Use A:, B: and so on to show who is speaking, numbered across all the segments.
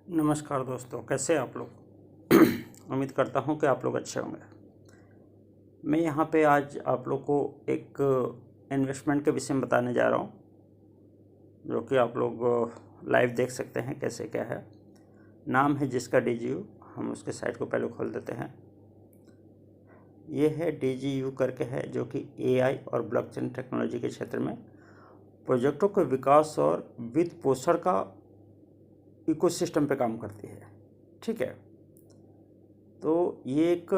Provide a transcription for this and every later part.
A: नमस्कार दोस्तों, कैसे हैं आप लोग। उम्मीद करता हूं कि आप लोग अच्छे होंगे। मैं यहां पे आज आप लोग को एक इन्वेस्टमेंट के विषय में बताने जा रहा हूं, जो कि आप लोग लाइव देख सकते हैं कैसे क्या है। नाम है जिसका DGU। हम उसके साइट को पहले खोल देते हैं। ये है DGU करके है, जो कि AI और ब्लॉकचेन टेक्नोलॉजी के क्षेत्र में प्रोजेक्टों के विकास और वित्त पोषण का इकोसिस्टम पे काम करती है। ठीक है, तो ये एक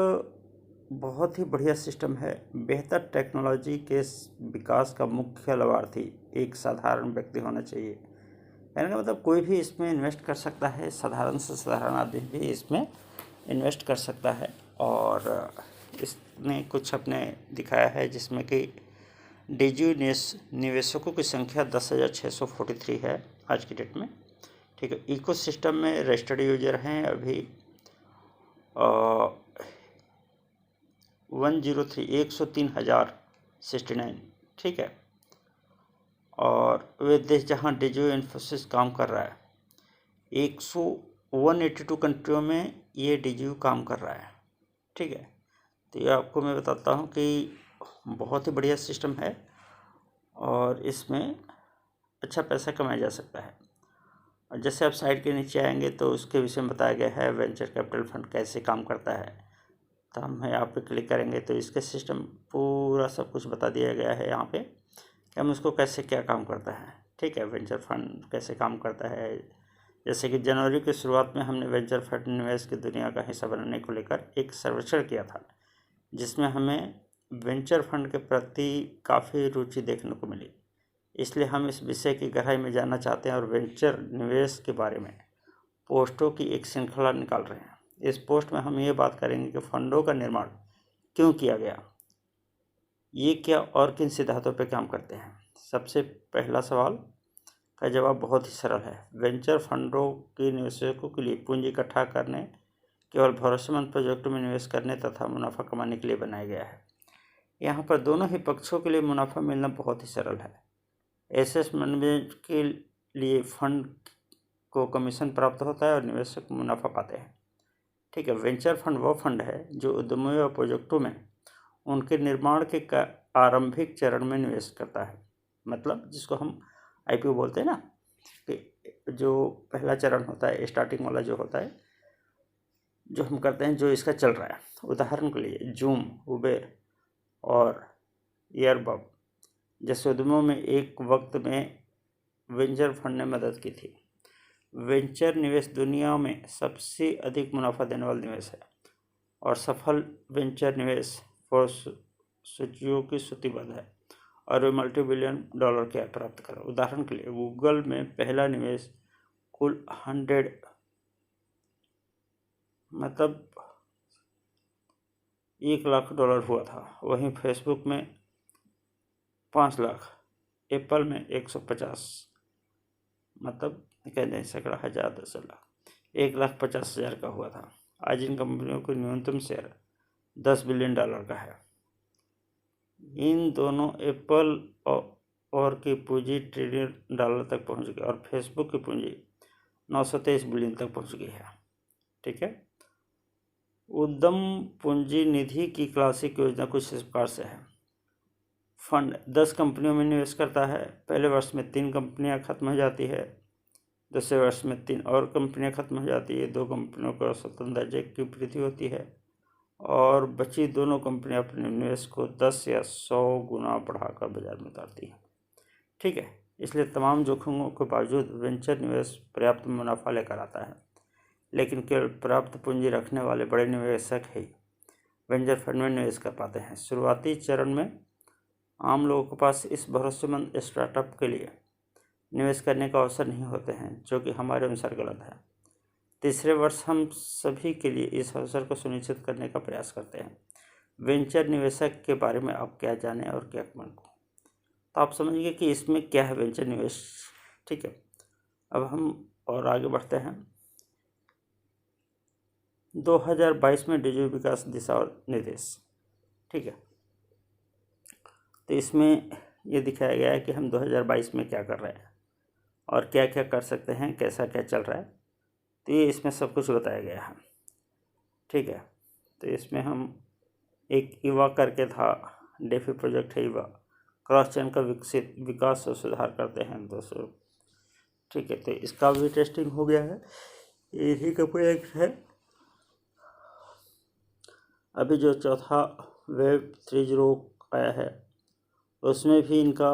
A: बहुत ही बढ़िया सिस्टम है। बेहतर टेक्नोलॉजी के विकास का मुख्य लाभार्थी एक साधारण व्यक्ति होना चाहिए। कहने का मतलब कोई भी इसमें इन्वेस्ट कर सकता है, साधारण से साधारण आदमी भी इसमें इन्वेस्ट कर सकता है। और इसने कुछ अपने दिखाया है जिसमें कि DGU निवेशकों की संख्या 10,643 है आज की डेट में। ठीक है, इकोसिस्टम में रजिस्टर्ड यूजर हैं अभी 103,169। ठीक है, और वे देश जहां DGU इन्फोसिस काम कर रहा है 182 कंट्रियों में ये DGU काम कर रहा है। ठीक है, तो ये आपको मैं बताता हूं कि बहुत ही बढ़िया सिस्टम है और इसमें अच्छा पैसा कमाया जा सकता है। और जैसे आप साइट के नीचे आएंगे तो उसके विषय में बताया गया है वेंचर कैपिटल फंड कैसे काम करता है। तो हम यहाँ पे क्लिक करेंगे तो इसके सिस्टम पूरा सब कुछ बता दिया गया है यहाँ पे कि हम उसको कैसे क्या काम करता है। ठीक है, वेंचर फंड कैसे काम करता है। जैसे कि जनवरी की शुरुआत में हमने वेंचर फंड निवेश की दुनिया का हिस्सा बनाने को लेकर एक सर्वेक्षण किया था, जिसमें हमें वेंचर फंड के प्रति काफ़ी रुचि देखने को मिली। इसलिए हम इस विषय की गहराई में जानना चाहते हैं और वेंचर निवेश के बारे में पोस्टों की एक श्रृंखला निकाल रहे हैं। इस पोस्ट में हम ये बात करेंगे कि फंडों का निर्माण क्यों किया गया, ये क्या और किन सिद्धांतों पर काम करते हैं। सबसे पहला सवाल का जवाब बहुत ही सरल है। वेंचर फंडों के निवेशकों के लिए पूंजी इकट्ठा करने, केवल भरोसेमंद प्रोजेक्टों में निवेश करने तथा मुनाफा कमाने के लिए बनाया गया है। यहाँ पर दोनों ही पक्षों के लिए मुनाफा मिलना बहुत ही सरल है। एसेट मैनेजमेंट के लिए फंड को कमीशन प्राप्त होता है और निवेशक मुनाफा पाते हैं। ठीक है, वेंचर फंड वह फंड है जो उद्यमों या प्रोजेक्टों में उनके निर्माण के आरंभिक चरण में निवेश करता है। मतलब जिसको हम IPO बोलते हैं ना, कि जो पहला चरण होता है, स्टार्टिंग वाला जो होता है, जो हम करते हैं, जो इसका चल रहा है। उदाहरण के लिए जूम, उबेर और एयरबब जैसे उद्यमों में एक वक्त में वेंचर फंड ने मदद की थी। वेंचर निवेश दुनिया में सबसे अधिक मुनाफा देने वाला निवेश है और सफल वेंचर निवेश सूचियों की सूचीबद्ध है और वे $multi billion के आय प्राप्त करें। उदाहरण के लिए गूगल में पहला निवेश कुल 100 मतलब $1 लाख हुआ था। वहीं फेसबुक में 5 लाख, एप्पल में 150 मतलब कह नहीं सकता 1000 10 लाख, 1,50,000 का हुआ था। आज इन कंपनियों को न्यूनतम शेयर $10 बिलियन का है। इन दोनों एप्पल और की पूंजी $1 ट्रिलियन तक पहुंच गई और फेसबुक की पूंजी 923 बिलियन तक पहुंच गई है। ठीक है, उद्यम पूंजी निधि की क्लासिक योजना कुछ इस प्रकार से है। फंड 10 कंपनियों में निवेश करता है। पहले वर्ष में 3 कंपनियां खत्म हो जाती है, दूसरे वर्ष में 3 और कंपनियां खत्म हो जाती है, 2 कंपनियों को स्वतंत्र दर्जे की वृद्धि होती है और बची दोनों कंपनियां अपने निवेश को 10 या 100 गुना बढ़ाकर बाजार में उतारती हैं। ठीक है, इसलिए तमाम जोखिमों के बावजूद वेंचर निवेश पर्याप्त मुनाफा लेकर आता है। लेकिन केवल पर्याप्त पूंजी रखने वाले बड़े निवेशक ही वेंचर फंड में निवेश कर पाते हैं। शुरुआती चरण में आम लोगों के पास इस भरोसेमंद स्टार्टअप के लिए निवेश करने का अवसर नहीं होते हैं, जो कि हमारे अनुसार गलत है। तीसरे वर्ष हम सभी के लिए इस अवसर को सुनिश्चित करने का प्रयास करते हैं। वेंचर निवेशक के बारे में आप क्या जानें और क्या कमेंट को, तो आप समझिए कि इसमें क्या है वेंचर निवेश। ठीक है, अब हम और आगे बढ़ते हैं। 2022 में DGU विकास दिशा और निर्देश। ठीक है, तो इसमें ये दिखाया गया है कि हम 2022 में क्या कर रहे हैं और क्या क्या कर सकते हैं, कैसा क्या चल रहा है। तो ये इसमें सब कुछ बताया गया है, ठीक है। तो इसमें हम एक ईवा करके था, डेफी प्रोजेक्ट है ईवा, क्रॉस चेन का विकास और सुधार करते हैं दोस्तों, ठीक है। तो इसका भी टेस्टिंग हो गया है, यही का प्रोजेक्ट है। अभी जो चौथा वेब 3.0 आया है उसमें भी इनका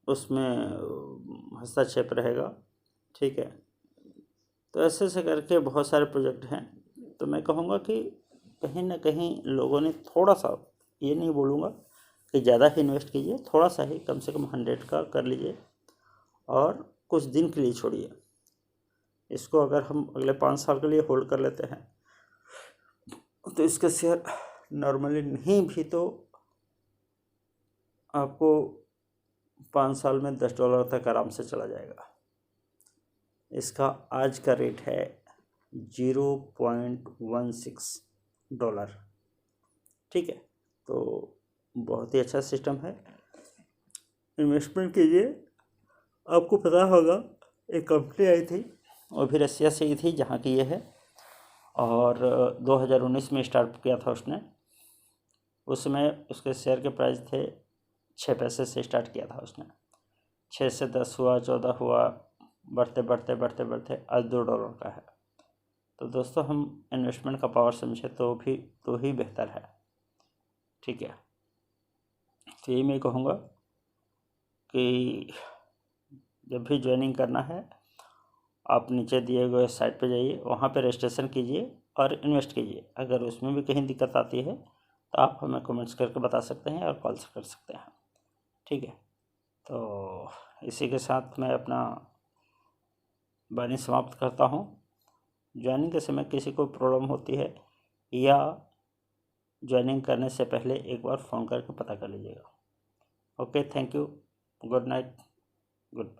A: उसमें हस्तक्षेप रहेगा, ठीक है। तो ऐसे ऐसे करके बहुत सारे प्रोजेक्ट हैं। तो मैं कहूँगा कि कहीं ना कहीं लोगों ने थोड़ा सा, ये नहीं बोलूँगा कि ज़्यादा ही इन्वेस्ट कीजिए, थोड़ा सा ही, कम से कम 100 का कर लीजिए और कुछ दिन के लिए छोड़िए इसको। अगर हम अगले 5 साल के लिए होल्ड कर लेते हैं तो इसका शेयर नॉर्मली नहीं भी तो आपको 5 साल में $10 तक आराम से चला जाएगा। इसका आज का रेट है $0.16, ठीक है। तो बहुत ही अच्छा सिस्टम है, इन्वेस्टमेंट कीजिए। आपको पता होगा एक कंपनी आई थी, वो भी रसिया से ही थी जहाँ की ये है, और 2019 में स्टार्ट किया था उसने। उस समय उसके शेयर के प्राइस थे 6 पैसे से स्टार्ट किया था उसने, 6 से 10 हुआ, 14 हुआ, बढ़ते बढ़ते बढ़ते बढ़ते आज $2 का है। तो दोस्तों हम इन्वेस्टमेंट का पावर समझे तो ही बेहतर है, ठीक है। तो यही मैं कहूँगा कि जब भी ज्वाइनिंग करना है आप नीचे दिए गए साइट पे जाइए, वहाँ पे रजिस्ट्रेशन कीजिए और इन्वेस्ट कीजिए। अगर उसमें भी कहीं दिक्कत आती है तो आप हमें कमेंट्स करके बता सकते हैं और कॉल से कर सकते हैं, ठीक है। तो इसी के साथ मैं अपना वाणी समाप्त करता हूँ। ज्वाइनिंग के समय किसी को प्रॉब्लम होती है या ज्वाइनिंग करने से पहले एक बार फ़ोन करके पता कर लीजिएगा। Okay, thank you, good night, good.